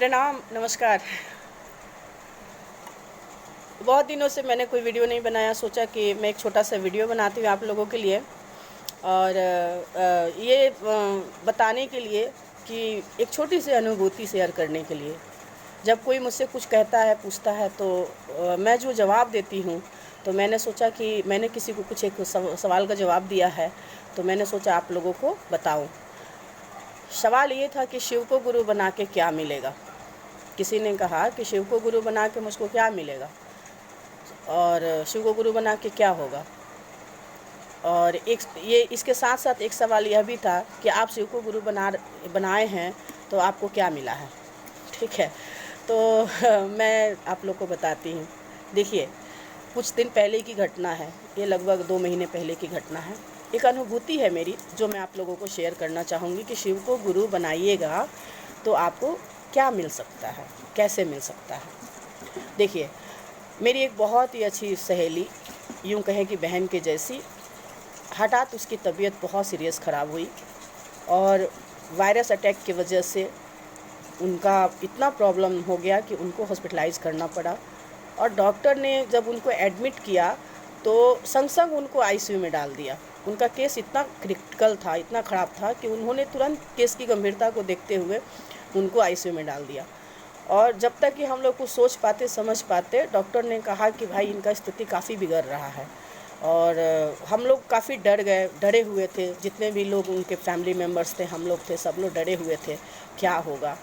प्रणाम, नमस्कार। बहुत दिनों से मैंने कोई वीडियो नहीं बनाया, सोचा कि मैं एक छोटा-सा वीडियो बनाती हूँ आप लोगों के लिए और ये बताने के लिए कि एक छोटी-सी अनुभूति शेयर करने के लिए। जब कोई मुझसे कुछ कहता है, पूछता है तो मैं जो जवाब देती हूँ, तो मैंने सोचा कि मैंने किसी को कुछ एक सवाल का जवाब दिया है, तो मैंने सोचा आप लोगों को बताऊँ। सवाल ये था कि शिव को गुरु बना के क्या मिलेगा? किसी ने कहा कि शिव को गुरु बना के मुझको क्या मिलेगा और शिव को गुरु बना के क्या होगा। और एक ये इसके साथ साथ एक सवाल यह भी था कि आप शिव को गुरु बनाए हैं तो आपको क्या मिला है। ठीक है, तो मैं आप लोग को बताती हूँ। देखिए, कुछ दिन पहले की घटना है, ये लगभग 2 महीने पहले की घटना है। एक अनुभूति है मेरी जो मैं आप लोगों को शेयर करना चाहूँगी कि शिव को गुरु बनाइएगा तो आपको क्या मिल सकता है, कैसे मिल सकता है। देखिए, मेरी एक बहुत ही अच्छी सहेली, यूँ कहें कि बहन के जैसी, हठात उसकी तबीयत बहुत सीरियस ख़राब हुई और वायरस अटैक की वजह से उनका इतना प्रॉब्लम हो गया कि उनको हॉस्पिटलाइज़ करना पड़ा। और डॉक्टर ने जब उनको एडमिट किया तो संग-संग उनको आईसीयू में डाल दिया। उनका केस इतना क्रिटिकल था, इतना ख़राब था कि उन्होंने तुरंत केस की गंभीरता को देखते हुए उनको आईसीयू में डाल दिया। और जब तक कि हम लोग कुछ सोच पाते, समझ पाते, डॉक्टर ने कहा कि भाई इनका स्थिति काफ़ी बिगड़ रहा है। और हम लोग काफ़ी डर गए, डरे हुए थे, जितने भी लोग उनके फैमिली मेम्बर्स थे, हम लोग थे, सब लोग डरे हुए थे, क्या होगा।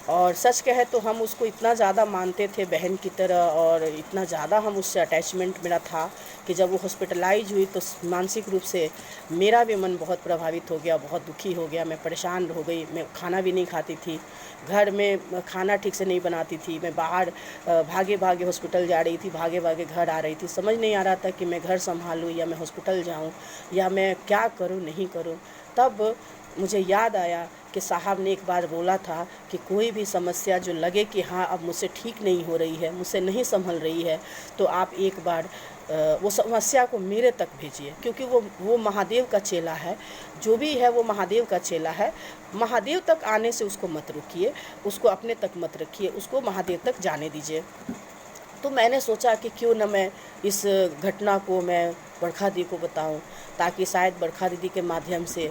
और सच कहे तो हम उसको इतना ज़्यादा मानते थे बहन की तरह और इतना ज़्यादा हम उससे अटैचमेंट मेरा था कि जब वो हॉस्पिटलाइज हुई तो मानसिक रूप से मेरा भी मन बहुत प्रभावित हो गया, बहुत दुखी हो गया, मैं परेशान हो गई, मैं खाना भी नहीं खाती थी, घर में खाना ठीक से नहीं बनाती थी, मैं बाहर भागे भागे हॉस्पिटल जा रही थी, भागे भागे घर आ रही थी, समझ नहीं आ रहा था कि मैं घर संभालूँ या मैं हॉस्पिटल जाऊँ या मैं क्या करूँ, नहीं करूँ। तब मुझे याद आया कि साहब ने एक बार बोला था कि कोई भी समस्या जो लगे कि हाँ अब मुझसे ठीक नहीं हो रही है, मुझसे नहीं संभल रही है, तो आप एक बार वो समस्या को मेरे तक भेजिए, क्योंकि वो महादेव का चेला है, जो भी है वो महादेव का चेला है। महादेव तक आने से उसको मत रुकिए, उसको अपने तक मत रखिए, उसको महादेव तक जाने दीजिए। तो मैंने सोचा कि क्यों न मैं इस घटना को मैं बरखा दी को बताऊं, ताकि शायद बरखा दीदी के माध्यम से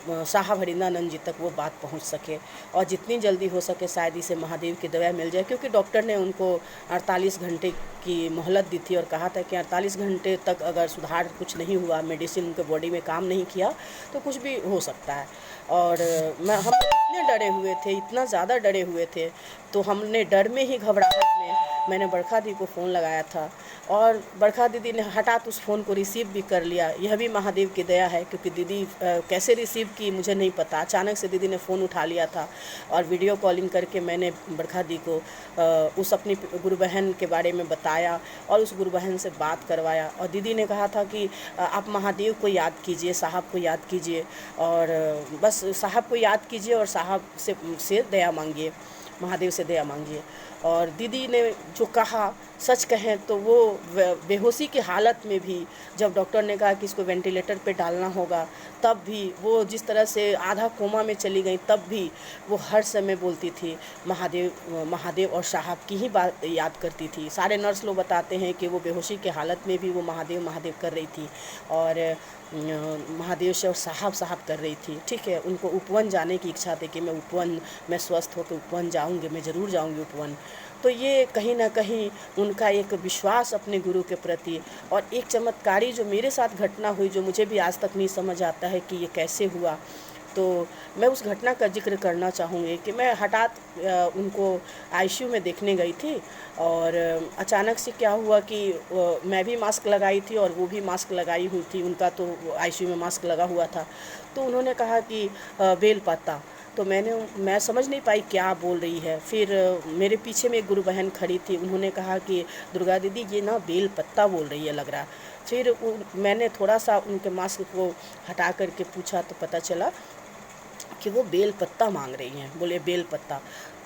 साहब हरिंदानंद जी तक वो बात पहुंच सके और जितनी जल्दी हो सके शायद इसे महादेव की दया मिल जाए, क्योंकि डॉक्टर ने उनको 48 घंटे की मोहलत दी थी और कहा था कि 48 घंटे तक अगर सुधार कुछ नहीं हुआ, मेडिसिन उनके बॉडी में काम नहीं किया तो कुछ भी हो सकता है। और हम इतने डरे हुए थे, इतना ज़्यादा डरे हुए थे, तो हमने डर में ही, घबराहट में, मैंने बरखा दी को फ़ोन लगाया था और बरखा दीदी ने हठात उस फ़ोन को रिसीव भी कर लिया। यह भी महादेव की दया है, क्योंकि दीदी कैसे रिसीव की मुझे नहीं पता, अचानक से दीदी ने फ़ोन उठा लिया था और वीडियो कॉलिंग करके मैंने बरखा दी को उस अपनी गुरु बहन के बारे में बताया और उस गुरु बहन से बात करवाया। और दीदी ने कहा था कि आप महादेव को याद कीजिए, साहब को याद कीजिए और बस साहब को याद कीजिए और साहब से दया मांगिए, महादेव से दया मांगिए। और दीदी ने जो कहा, सच कहें तो वो बेहोशी की हालत में भी, जब डॉक्टर ने कहा कि इसको वेंटिलेटर पे डालना होगा, तब भी वो जिस तरह से आधा कोमा में चली गई, तब भी वो हर समय बोलती थी महादेव, महादेव और साहब की ही बात याद करती थी। सारे नर्स लोग बताते हैं कि वो बेहोशी की हालत में भी वो महादेव महादेव कर रही थी और महादेव से और साहब साहब कर रही थी। ठीक है, उनको उपवन जाने की इच्छा थी कि मैं उपवन, मैं स्वस्थ होकर उपवन जाऊंगी, मैं ज़रूर जाऊंगी उपवन। तो ये कहीं ना कहीं उनका एक विश्वास अपने गुरु के प्रति और एक चमत्कारी जो मेरे साथ घटना हुई, जो मुझे भी आज तक नहीं समझ आता है कि ये कैसे हुआ। तो मैं उस घटना का जिक्र करना चाहूँगी कि मैं हठात उनको आईसीयू में देखने गई थी और अचानक से क्या हुआ कि मैं भी मास्क लगाई थी और वो भी मास्क लगाई हुई थी, उनका तो आईसीयू में मास्क लगा हुआ था। तो उन्होंने कहा कि बेल पत्ता, तो मैं समझ नहीं पाई क्या बोल रही है। फिर मेरे पीछे में एक गुरु बहन खड़ी थी, उन्होंने कहा कि दुर्गा दीदी ये ना बेल पत्ता बोल रही है लग रहा। फिर मैंने थोड़ा सा उनके मास्क को हटा करके पूछा तो पता चला कि वो बेल पत्ता मांग रही हैं, बोले बेल पत्ता।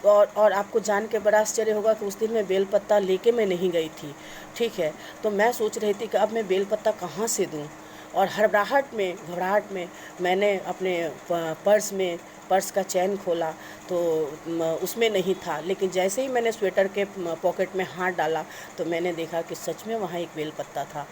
और आपको जान के बड़ा आश्चर्य होगा कि उस दिन मैं बेल पत्ता लेके मैं नहीं गई थी। ठीक है, तो मैं सोच रही थी कि अब मैं बेल पत्ता कहाँ से दूँ, और घबराहट में मैंने अपने पर्स में पर्स का चैन खोला तो उसमें नहीं था, लेकिन जैसे ही मैंने स्वेटर के पॉकेट में हाथ डाला तो मैंने देखा कि सच में वहाँ एक बेलपत्ता था,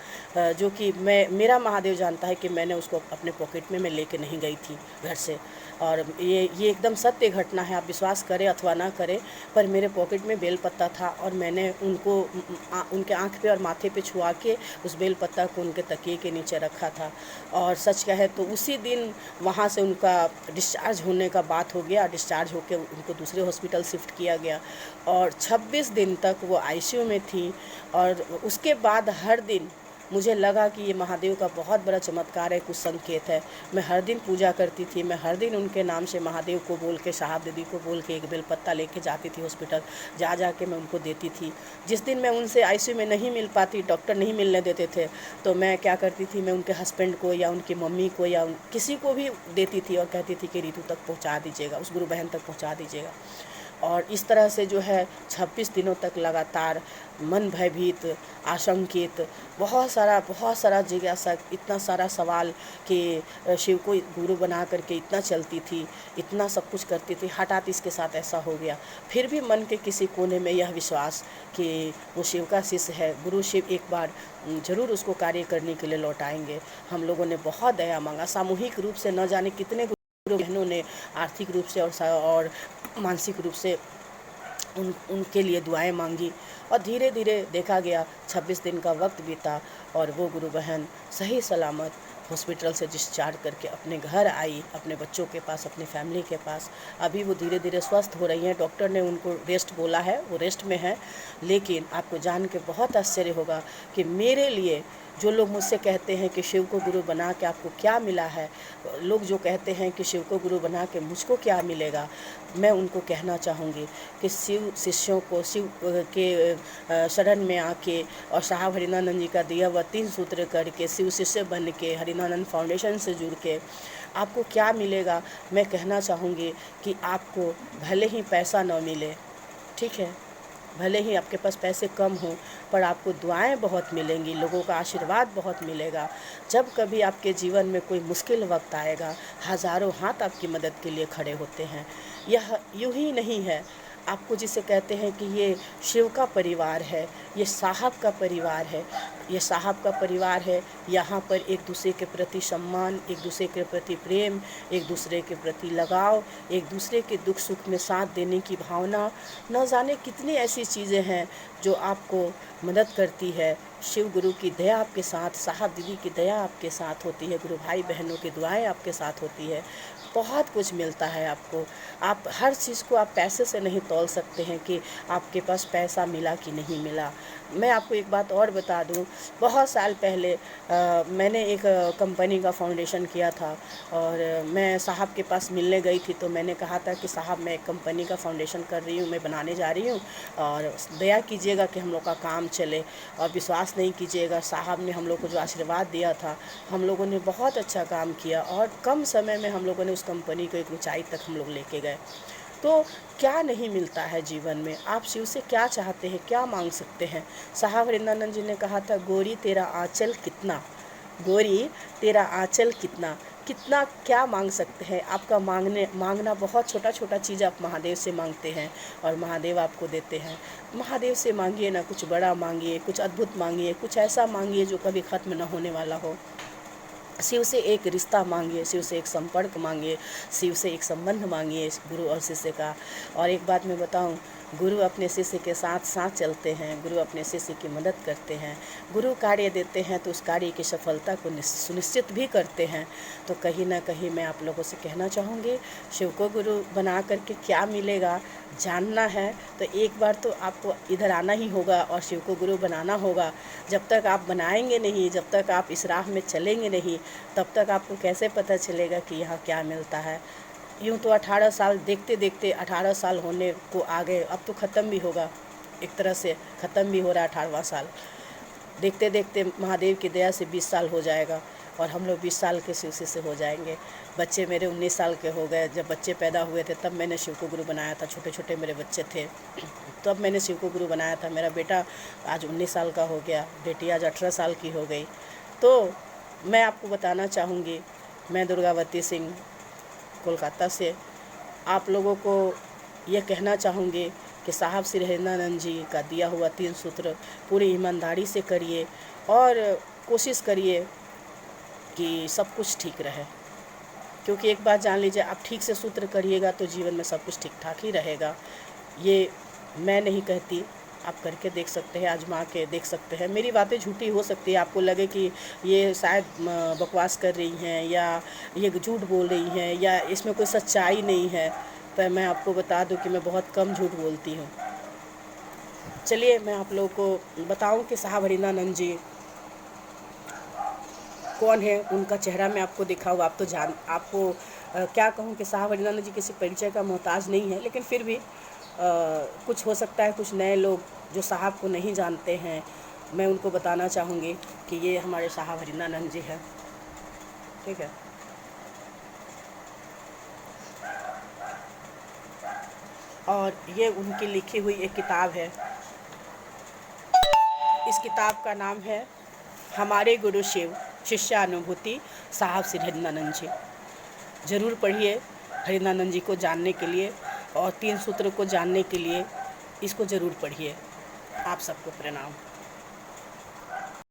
जो कि मेरा महादेव जानता है कि मैंने उसको अपने पॉकेट में मैं लेके नहीं गई थी घर से। और ये एकदम सत्य घटना है, आप विश्वास करें अथवा ना करें, पर मेरे पॉकेट में बेलपत्ता था और मैंने उनको उनके आँख पे और माथे पे छुआ के उस बेलपत्ता को उनके तकिए के नीचे रखा था। और सच कहे तो उसी दिन वहाँ से उनका डिस्चार्ज होने का बात हो गया, डिस्चार्ज होकर उनको दूसरे हॉस्पिटल शिफ्ट किया गया और 26 दिन तक वो आईसीयू में थी। और उसके बाद हर दिन मुझे लगा कि ये महादेव का बहुत बड़ा चमत्कार है, कुछ संकेत है। मैं हर दिन पूजा करती थी, मैं हर दिन उनके नाम से महादेव को बोल के, साहब दीदी को बोल के एक बेलपत्ता लेके जाती थी हॉस्पिटल, जा के मैं उनको देती थी। जिस दिन मैं उनसे आईसीयू में नहीं मिल पाती, डॉक्टर नहीं मिलने देते थे, तो मैं क्या करती थी, मैं उनके हस्बैंड को या उनकी मम्मी को या किसी को भी देती थी और कहती थी कि रीतू तक पहुँचा दीजिएगा, उस गुरु बहन तक पहुँचा दीजिएगा। और इस तरह से जो है 26 दिनों तक लगातार मन भयभीत, आशंकित, बहुत सारा जिज्ञासा, इतना सारा सवाल कि शिव को गुरु बना करके इतना चलती थी, इतना सब कुछ करती थी, हठात इसके साथ ऐसा हो गया। फिर भी मन के किसी कोने में यह विश्वास कि वो शिव का शिष्य है, गुरु शिव एक बार ज़रूर उसको कार्य करने के लिए लौटाएंगे। हम लोगों ने बहुत दया मांगा, सामूहिक रूप से न जाने कितने गुरु बहनों ने आर्थिक रूप से और मानसिक रूप से उनके लिए दुआएं मांगी। और धीरे धीरे देखा गया 26 दिन का वक्त बीता और वो गुरु बहन सही सलामत हॉस्पिटल से डिस्चार्ज करके अपने घर आई, अपने बच्चों के पास, अपनी फैमिली के पास। अभी वो धीरे धीरे स्वस्थ हो रही हैं। डॉक्टर ने उनको रेस्ट बोला है, वो रेस्ट में है। लेकिन आपको जान के बहुत आश्चर्य होगा कि मेरे लिए जो लोग मुझसे कहते हैं कि शिव को गुरु बना के आपको क्या मिला है, लोग जो कहते हैं कि शिव को गुरु बना के मुझको क्या मिलेगा, मैं उनको कहना चाहूँगी कि शिव शिष्यों को शिव के शरण में आके और साहब हरिनानंद जी का दिया हुआ 3 सूत्र करके शिव शिष्य बन के हरिनानंद फाउंडेशन से जुड़ के आपको क्या मिलेगा। मैं कहना चाहूँगी कि आपको भले ही पैसा न मिले, ठीक है, भले ही आपके पास पैसे कम हों, पर आपको दुआएं बहुत मिलेंगी, लोगों का आशीर्वाद बहुत मिलेगा। जब कभी आपके जीवन में कोई मुश्किल वक्त आएगा, हज़ारों हाथ आपकी मदद के लिए खड़े होते हैं। यह यूं ही नहीं है, आपको जिसे कहते हैं कि ये शिव का परिवार है, ये साहब का परिवार है, ये साहब का परिवार है। यहाँ पर एक दूसरे के प्रति सम्मान, एक दूसरे के प्रति प्रेम, एक दूसरे के प्रति लगाव, एक दूसरे के दुख सुख में साथ देने की भावना, न जाने कितनी ऐसी चीज़ें हैं जो आपको मदद करती है। शिव गुरु की दया आपके साथ, साहब दीदी की दया आपके साथ होती है, गुरु भाई बहनों की दुआएं आपके साथ होती है। बहुत कुछ मिलता है आपको। आप हर चीज़ को आप पैसे से नहीं तौल सकते हैं कि आपके पास पैसा मिला कि नहीं मिला। मैं आपको एक बात और बता दूं, बहुत साल पहले मैंने एक कंपनी का फाउंडेशन किया था और मैं साहब के पास मिलने गई थी। तो मैंने कहा था कि साहब मैं एक कंपनी का फाउंडेशन कर रही हूँ, मैं बनाने जा रही हूँ और दया कीजिएगा कि हम लोग का काम चले। और विश्वास नहीं कीजिएगा, साहब ने हम लोग को जो आशीर्वाद दिया था, हम लोगों ने बहुत अच्छा काम किया और कम समय में हम लोगों ने उस कंपनी को एक ऊंचाई तक हम लोग लेके गए। तो क्या नहीं मिलता है जीवन में। आप शिव से क्या चाहते हैं, क्या मांग सकते हैं। साहब हरिनानंद जी ने कहा था, गोरी तेरा आंचल कितना, गोरी तेरा आंचल कितना, कितना क्या मांग सकते हैं। आपका मांगना बहुत छोटा छोटा चीज़ आप महादेव से मांगते हैं और महादेव आपको देते हैं। महादेव से मांगिए ना, कुछ बड़ा मांगिए, कुछ अद्भुत मांगिए, कुछ ऐसा मांगिए जो कभी ख़त्म न होने वाला हो। शिव से एक रिश्ता मांगिए, शिव से एक संपर्क मांगिए, शिव से एक संबंध मांगिए गुरु और शिष्य का। और एक बात मैं बताऊं, गुरु अपने शिष्य के साथ साथ चलते हैं, गुरु अपने शिष्य की मदद करते हैं। गुरु कार्य देते हैं तो उस कार्य की सफलता को सुनिश्चित भी करते हैं। तो कहीं ना कहीं मैं आप लोगों से कहना चाहूँगी, शिव को गुरु बना करके क्या मिलेगा जानना है तो एक बार तो आपको इधर आना ही होगा और शिव को गुरु बनाना होगा। जब तक आप बनाएंगे नहीं, जब तक आप इस राह में चलेंगे नहीं, तब तक आपको कैसे पता चलेगा कि यहाँ क्या मिलता है। यूँ तो 18 साल देखते देखते 18 साल होने को आ गए, अब तो ख़त्म भी होगा, एक तरह से ख़त्म भी हो रहा है 18वां साल। देखते देखते महादेव की दया से 20 साल हो जाएगा और हम लोग 20 साल के शिव से हो जाएंगे। बच्चे मेरे 19 साल के हो गए। जब बच्चे पैदा हुए थे तब मैंने शिव को गुरु बनाया था, छोटे छोटे मेरे बच्चे थे तब मैंने शिव को गुरु बनाया था। मेरा बेटा आज 19 साल का हो गया, बेटी आज 18 साल की हो गई। तो मैं आपको बताना चाहूँगी, मैं दुर्गावती सिंह कोलकाता से आप लोगों को ये कहना चाहूँगी कि साहब श्री हरिंद्रानंद जी का दिया हुआ 3 सूत्र पूरी ईमानदारी से करिए और कोशिश करिए कि सब कुछ ठीक रहे, क्योंकि एक बात जान लीजिए, आप ठीक से सूत्र करिएगा तो जीवन में सब कुछ ठीक ठाक ही रहेगा। ये मैं नहीं कहती, आप करके देख सकते हैं, आजमा के देख सकते हैं। मेरी बातें झूठी हो सकती है, आपको लगे कि ये शायद बकवास कर रही हैं या ये झूठ बोल रही हैं या इसमें कोई सच्चाई नहीं है, पर मैं आपको बता दूं कि मैं बहुत कम झूठ बोलती हूँ। चलिए मैं आप लोगों को बताऊं कि साहब हरिंद्रानंद जी कौन है, उनका चेहरा मैं आपको दिखाऊँ। आप तो आपको क्या कहूँ कि साहब हरिंद्रानंद जी किसी परिचय का मोहताज नहीं है, लेकिन फिर भी कुछ हो सकता है कुछ नए लोग जो साहब को नहीं जानते हैं, मैं उनको बताना चाहूँगी कि ये हमारे साहब हरिंद्रानंद जी हैं। ठीक है, और ये उनकी लिखी हुई एक किताब है। इस किताब का नाम है हमारे गुरु शिव शिष्यानुभूति साहब श्री हरिंद्रानंद जी। ज़रूर पढ़िए हरिंद्रानंद जी को जानने के लिए और 3 सूत्र को जानने के लिए इसको ज़रूर पढ़िए। आप सबको प्रणाम।